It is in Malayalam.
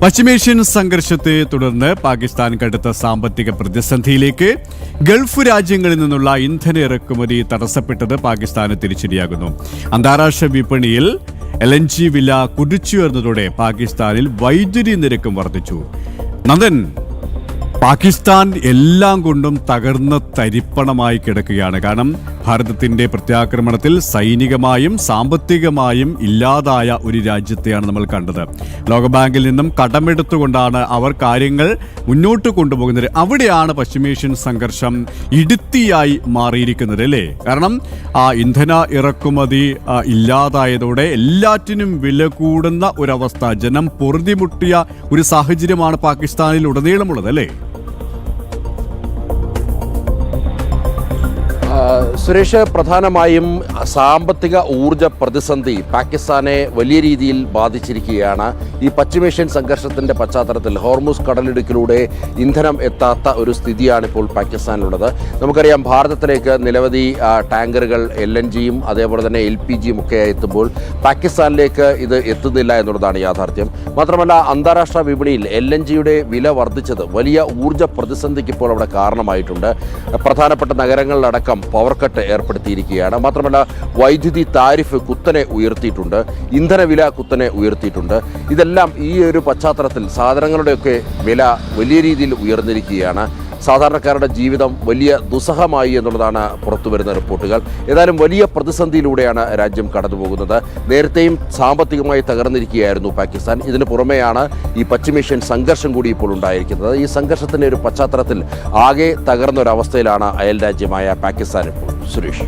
പശ്ചിമേഷ്യൻ സംഘർഷത്തെ തുടർന്ന് പാകിസ്ഥാൻ കടുത്ത സാമ്പത്തിക പ്രതിസന്ധിയിലേക്ക്. ഗൾഫ് രാജ്യങ്ങളിൽ നിന്നുള്ള ഇന്ധന ഇറക്കുമതി തടസ്സപ്പെട്ടത് പാകിസ്ഥാന് തിരിച്ചടിയാകുന്നു. അന്താരാഷ്ട്ര വിപണിയിൽ LNG വില കുതിച്ചുയർന്നതോടെ പാകിസ്ഥാനിൽ വൈദ്യുതി നിരക്കും വർദ്ധിച്ചു. നന്ദൻ, പാകിസ്ഥാൻ എല്ലാം കൊണ്ടും തകർന്ന തരിപ്പണമായി കിടക്കുകയാണ്. കാരണം ഭാരതത്തിന്റെ പ്രത്യാക്രമണത്തിൽ സൈനികമായും സാമ്പത്തികമായും ഇല്ലാതായ ഒരു രാജ്യത്തെയാണ് നമ്മൾ കണ്ടത്. ലോകബാങ്കിൽ നിന്നും കടമെടുത്തുകൊണ്ടാണ് അവർ കാര്യങ്ങൾ മുന്നോട്ട് കൊണ്ടുപോകുന്നത്. അവിടെയാണ് പശ്ചിമേഷ്യൻ സംഘർഷം ഇടുത്തിയായി മാറിയിരിക്കുന്നത്, അല്ലേ? കാരണം ഇന്ധന ഇറക്കുമതി ഇല്ലാതായതോടെ എല്ലാറ്റിനും വില കൂടുന്ന ഒരവസ്ഥ, ജനം പൊറുതിമുട്ടിയ ഒരു സാഹചര്യമാണ് പാകിസ്ഥാനിൽ ഉടനീളമുള്ളത്, അല്ലേ? സുരേഷ്, പ്രധാനമായും സാമ്പത്തിക ഊർജ പ്രതിസന്ധി പാകിസ്ഥാനെ വലിയ രീതിയിൽ ബാധിച്ചിരിക്കുകയാണ്. ഈ പശ്ചിമേഷ്യൻ സംഘർഷത്തിൻ്റെ പശ്ചാത്തലത്തിൽ ഹോർമുസ് കടലിടുക്കിലൂടെ ഇന്ധനം എത്താത്ത ഒരു സ്ഥിതിയാണ് ഇപ്പോൾ പാകിസ്ഥാനിലുള്ളത്. നമുക്കറിയാം, ഭാരതത്തിലേക്ക് നിരവധി ടാങ്കറുകൾ LNGയും അതേപോലെ തന്നെ LPGയും ഒക്കെ എത്തുമ്പോൾ പാകിസ്ഥാനിലേക്ക് ഇത് എത്തുന്നില്ല എന്നുള്ളതാണ് യാഥാർത്ഥ്യം. മാത്രമല്ല, അന്താരാഷ്ട്ര വിപണിയിൽ LNGയുടെ വില വർദ്ധിച്ചത് വലിയ ഊർജ പ്രതിസന്ധിക്ക് ഇപ്പോൾ അവിടെ കാരണമായിട്ടുണ്ട്. പ്രധാനപ്പെട്ട നഗരങ്ങളിലടക്കം പവർ കട്ട് ഏർപ്പെടുത്തിയിരിക്കുകയാണ്. മാത്രമല്ല, വൈദ്യുതി താരിഫ് കുത്തനെ ഉയർത്തിയിട്ടുണ്ട്, ഇന്ധനവില കുത്തനെ ഉയർത്തിയിട്ടുണ്ട്. ഇതെല്ലാം ഈ ഒരു പശ്ചാത്തലത്തിൽ സാധനങ്ങളുടെയൊക്കെ വില വലിയ രീതിയിൽ ഉയർന്നിരിക്കുകയാണ്. സാധാരണക്കാരുടെ ജീവിതം വലിയ ദുസ്സഹമായി എന്നുള്ളതാണ് പുറത്തുവരുന്ന റിപ്പോർട്ടുകൾ. ഏതായാലും വലിയ പ്രതിസന്ധിയിലൂടെയാണ് രാജ്യം കടന്നുപോകുന്നത്. നേരത്തെയും സാമ്പത്തികമായി തകർന്നിരിക്കുകയായിരുന്നു പാകിസ്ഥാൻ. ഇതിന് പുറമെയാണ് ഈ പശ്ചിമേഷ്യൻ സംഘർഷം കൂടി ഇപ്പോൾ ഉണ്ടായിരിക്കുന്നത്. ഈ സംഘർഷത്തിൻ്റെ ഒരു പശ്ചാത്തലത്തിൽ ആകെ തകർന്ന ഒരവസ്ഥയിലാണ് അയൽ രാജ്യമായ പാകിസ്ഥാൻ ഇപ്പോൾ. സുരേഷ്.